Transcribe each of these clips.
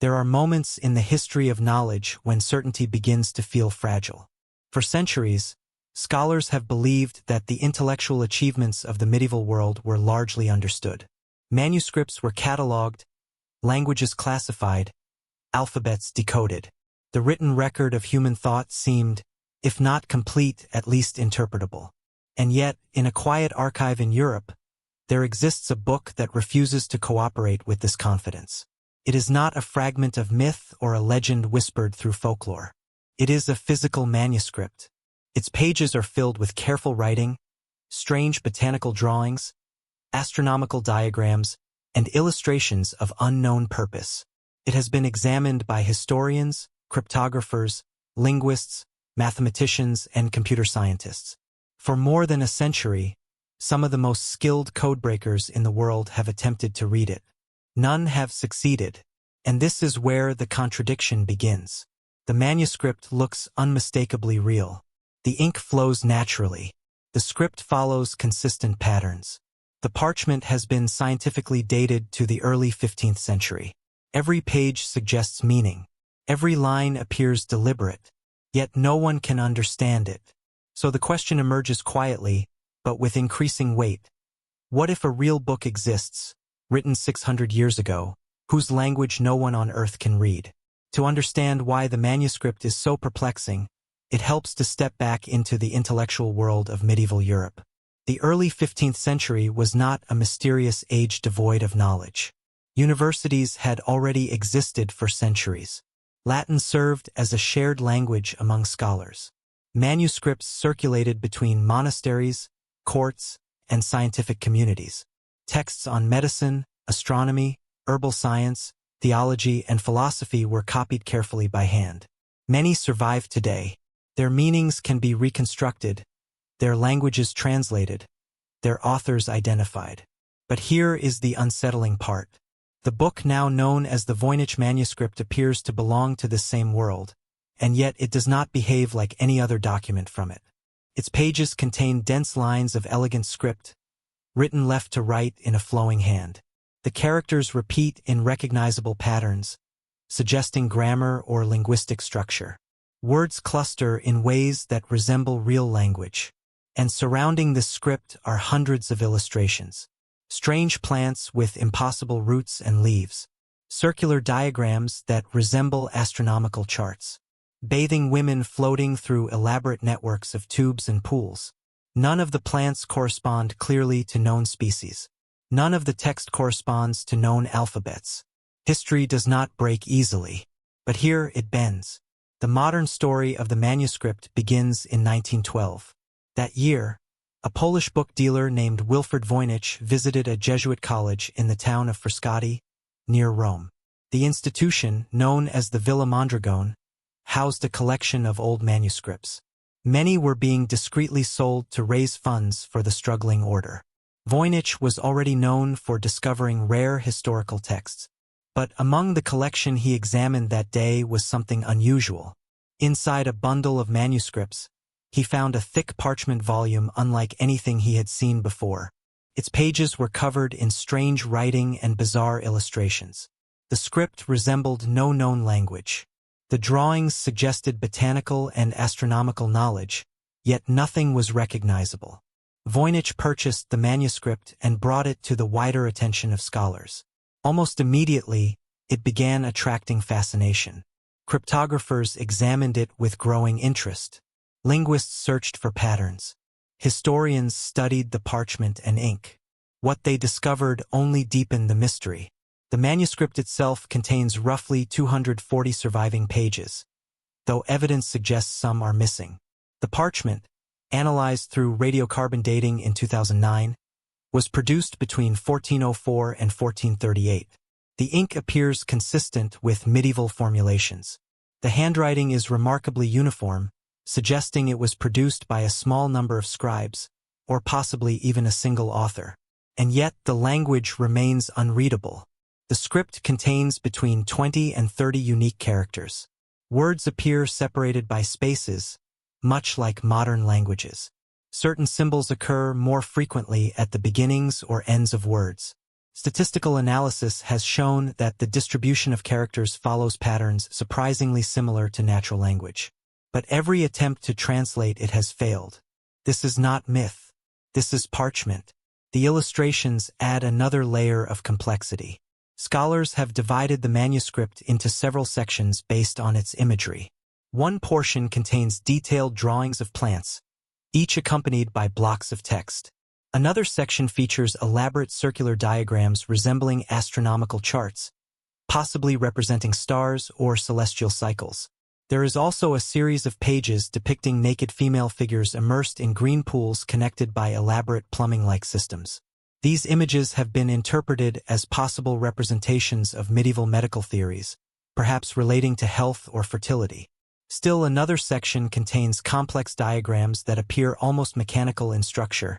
There are moments in the history of knowledge when certainty begins to feel fragile. For centuries, scholars have believed that the intellectual achievements of the medieval world were largely understood. Manuscripts were catalogued, languages classified, alphabets decoded. The written record of human thought seemed, if not complete, at least interpretable. And yet, in a quiet archive in Europe, there exists a book that refuses to cooperate with this confidence. It is not a fragment of myth or a legend whispered through folklore. It is a physical manuscript. Its pages are filled with careful writing, strange botanical drawings, astronomical diagrams, and illustrations of unknown purpose. It has been examined by historians, cryptographers, linguists, mathematicians, and computer scientists. For more than a century, some of the most skilled codebreakers in the world have attempted to read it. None have succeeded, and this is where the contradiction begins. The manuscript looks unmistakably real. The ink flows naturally. The script follows consistent patterns. The parchment has been scientifically dated to the early 15th century. Every page suggests meaning. Every line appears deliberate, yet no one can understand it. So the question emerges quietly, but with increasing weight. What if a real book exists, written 600 years ago, whose language no one on earth can read? To understand why the manuscript is so perplexing, it helps to step back into the intellectual world of medieval Europe. The early 15th century was not a mysterious age devoid of knowledge. Universities had already existed for centuries. Latin served as a shared language among scholars. Manuscripts circulated between monasteries, courts, and scientific communities. Texts on medicine, astronomy, herbal science, theology, and philosophy were copied carefully by hand. Many survive today. Their meanings can be reconstructed, their languages translated, their authors identified. But here is the unsettling part. The book now known as the Voynich Manuscript appears to belong to this same world, and yet it does not behave like any other document from it. Its pages contain dense lines of elegant script, written left to right in a flowing hand. The characters repeat in recognizable patterns, suggesting grammar or linguistic structure. Words cluster in ways that resemble real language. And surrounding this script are hundreds of illustrations. Strange plants with impossible roots and leaves. Circular diagrams that resemble astronomical charts. Bathing women floating through elaborate networks of tubes and pools. None of the plants correspond clearly to known species. None of the text corresponds to known alphabets. History does not break easily, but here it bends. The modern story of the manuscript begins in 1912. That year, a Polish book dealer named Wilfred Voynich visited a Jesuit college in the town of Frascati, near Rome. The institution, known as the Villa Mondragone, housed a collection of old manuscripts. Many were being discreetly sold to raise funds for the struggling order. Voynich was already known for discovering rare historical texts, but among the collection he examined that day was something unusual. Inside a bundle of manuscripts, he found a thick parchment volume unlike anything he had seen before. Its pages were covered in strange writing and bizarre illustrations. The script resembled no known language. The drawings suggested botanical and astronomical knowledge, yet nothing was recognizable. Voynich purchased the manuscript and brought it to the wider attention of scholars. Almost immediately, it began attracting fascination. Cryptographers examined it with growing interest. Linguists searched for patterns. Historians studied the parchment and ink. What they discovered only deepened the mystery. The manuscript itself contains roughly 240 surviving pages, though evidence suggests some are missing. The parchment, analyzed through radiocarbon dating in 2009, was produced between 1404 and 1438. The ink appears consistent with medieval formulations. The handwriting is remarkably uniform, suggesting it was produced by a small number of scribes, or possibly even a single author. And yet the language remains unreadable. The script contains between 20 and 30 unique characters. Words appear separated by spaces, much like modern languages. Certain symbols occur more frequently at the beginnings or ends of words. Statistical analysis has shown that the distribution of characters follows patterns surprisingly similar to natural language. But every attempt to translate it has failed. This is not myth. This is parchment. The illustrations add another layer of complexity. Scholars have divided the manuscript into several sections based on its imagery. One portion contains detailed drawings of plants, each accompanied by blocks of text. Another section features elaborate circular diagrams resembling astronomical charts, possibly representing stars or celestial cycles. There is also a series of pages depicting naked female figures immersed in green pools connected by elaborate plumbing-like systems. These images have been interpreted as possible representations of medieval medical theories, perhaps relating to health or fertility. Still, another section contains complex diagrams that appear almost mechanical in structure,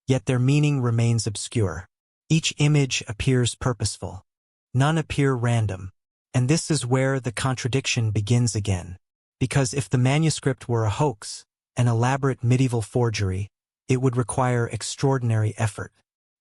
yet their meaning remains obscure. Each image appears purposeful. None appear random. And this is where the contradiction begins again. Because if the manuscript were a hoax, an elaborate medieval forgery, it would require extraordinary effort.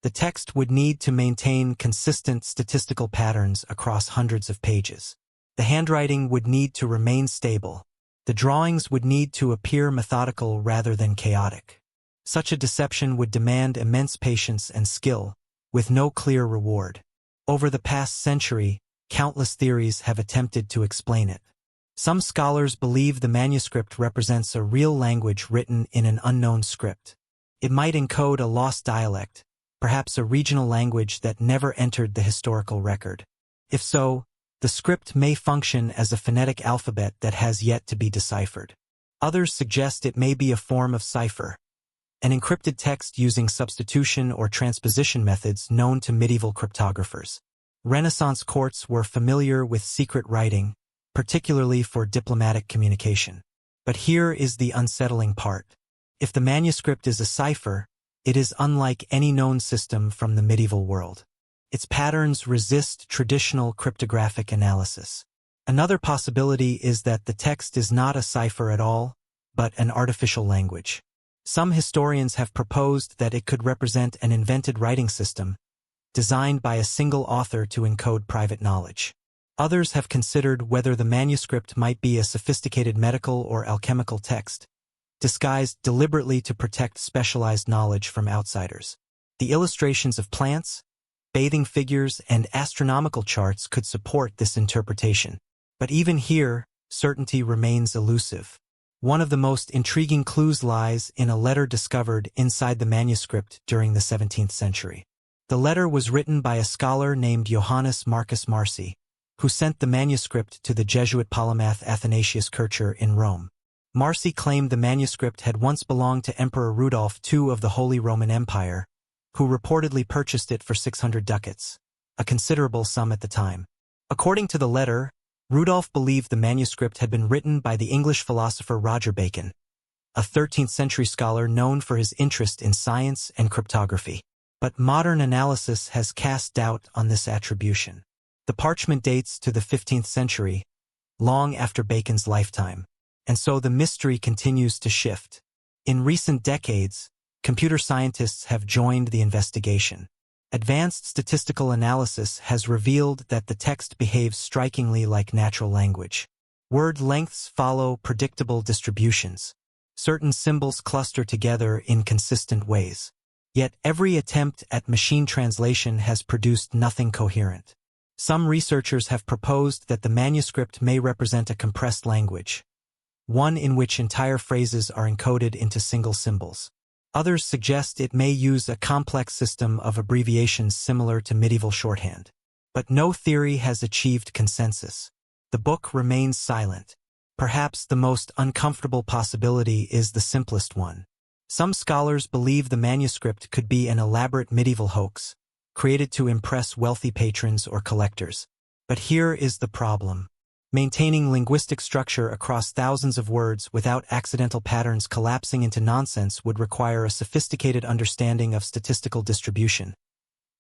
The text would need to maintain consistent statistical patterns across hundreds of pages. The handwriting would need to remain stable. The drawings would need to appear methodical rather than chaotic. Such a deception would demand immense patience and skill, with no clear reward. Over the past century, countless theories have attempted to explain it. Some scholars believe the manuscript represents a real language written in an unknown script. It might encode a lost dialect, perhaps a regional language that never entered the historical record. If so, the script may function as a phonetic alphabet that has yet to be deciphered. Others suggest it may be a form of cipher, an encrypted text using substitution or transposition methods known to medieval cryptographers. Renaissance courts were familiar with secret writing, particularly for diplomatic communication. But here is the unsettling part. If the manuscript is a cipher, it is unlike any known system from the medieval world. Its patterns resist traditional cryptographic analysis. Another possibility is that the text is not a cipher at all, but an artificial language. Some historians have proposed that it could represent an invented writing system, designed by a single author to encode private knowledge. Others have considered whether the manuscript might be a sophisticated medical or alchemical text, disguised deliberately to protect specialized knowledge from outsiders. The illustrations of plants, bathing figures, and astronomical charts could support this interpretation. But even here, certainty remains elusive. One of the most intriguing clues lies in a letter discovered inside the manuscript during the 17th century. The letter was written by a scholar named Johannes Marcus Marci, who sent the manuscript to the Jesuit polymath Athanasius Kircher in Rome. Marci claimed the manuscript had once belonged to Emperor Rudolph II of the Holy Roman Empire, who reportedly purchased it for 600 ducats, a considerable sum at the time. According to the letter, Rudolph believed the manuscript had been written by the English philosopher Roger Bacon, a 13th-century scholar known for his interest in science and cryptography. But modern analysis has cast doubt on this attribution. The parchment dates to the 15th century, long after Bacon's lifetime, and so the mystery continues to shift. In recent decades, computer scientists have joined the investigation. Advanced statistical analysis has revealed that the text behaves strikingly like natural language. Word lengths follow predictable distributions. Certain symbols cluster together in consistent ways. Yet every attempt at machine translation has produced nothing coherent. Some researchers have proposed that the manuscript may represent a compressed language, one in which entire phrases are encoded into single symbols. Others suggest it may use a complex system of abbreviations similar to medieval shorthand. But no theory has achieved consensus. The book remains silent. Perhaps the most uncomfortable possibility is the simplest one. Some scholars believe the manuscript could be an elaborate medieval hoax, created to impress wealthy patrons or collectors. But here is the problem. Maintaining linguistic structure across thousands of words without accidental patterns collapsing into nonsense would require a sophisticated understanding of statistical distribution,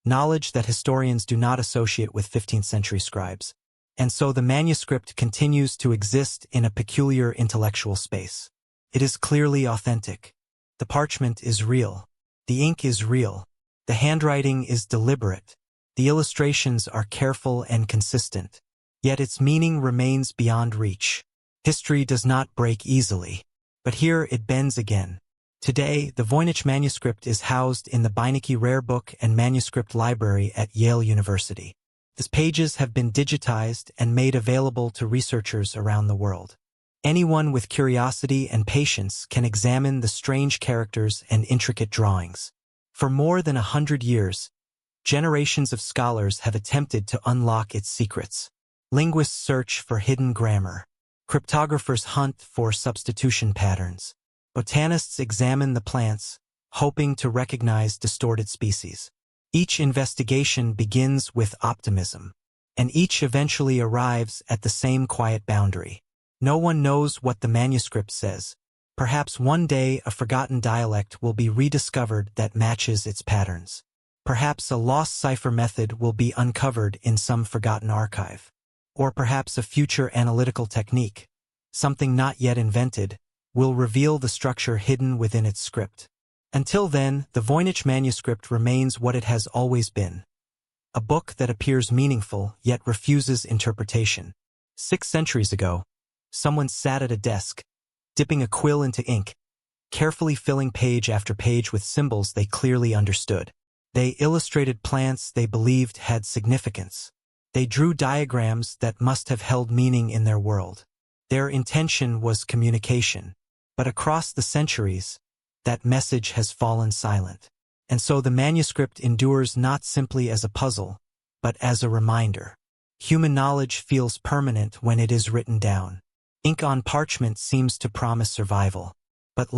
knowledge that historians do not associate with 15th-century scribes. And so the manuscript continues to exist in a peculiar intellectual space. It is clearly authentic. The parchment is real. The ink is real. The handwriting is deliberate. The illustrations are careful and consistent, yet its meaning remains beyond reach. History does not break easily, but here it bends again. Today, the Voynich Manuscript is housed in the Voynich Rare Book and Manuscript Library at Yale University. Its pages have been digitized and made available to researchers around the world. Anyone with curiosity and patience can examine the strange characters and intricate drawings. For more than 100 years, generations of scholars have attempted to unlock its secrets. Linguists search for hidden grammar. Cryptographers hunt for substitution patterns. Botanists examine the plants, hoping to recognize distorted species. Each investigation begins with optimism, and each eventually arrives at the same quiet boundary. No one knows what the manuscript says. Perhaps one day a forgotten dialect will be rediscovered that matches its patterns. Perhaps a lost cipher method will be uncovered in some forgotten archive. Or perhaps a future analytical technique, something not yet invented, will reveal the structure hidden within its script. Until then, the Voynich Manuscript remains what it has always been. A book that appears meaningful, yet refuses interpretation. 6 centuries ago, someone sat at a desk, dipping a quill into ink, carefully filling page after page with symbols they clearly understood. They illustrated plants they believed had significance. They drew diagrams that must have held meaning in their world. Their intention was communication. But across the centuries, that message has fallen silent. And so the manuscript endures not simply as a puzzle, but as a reminder. Human knowledge feels permanent when it is written down. Ink on parchment seems to promise survival, but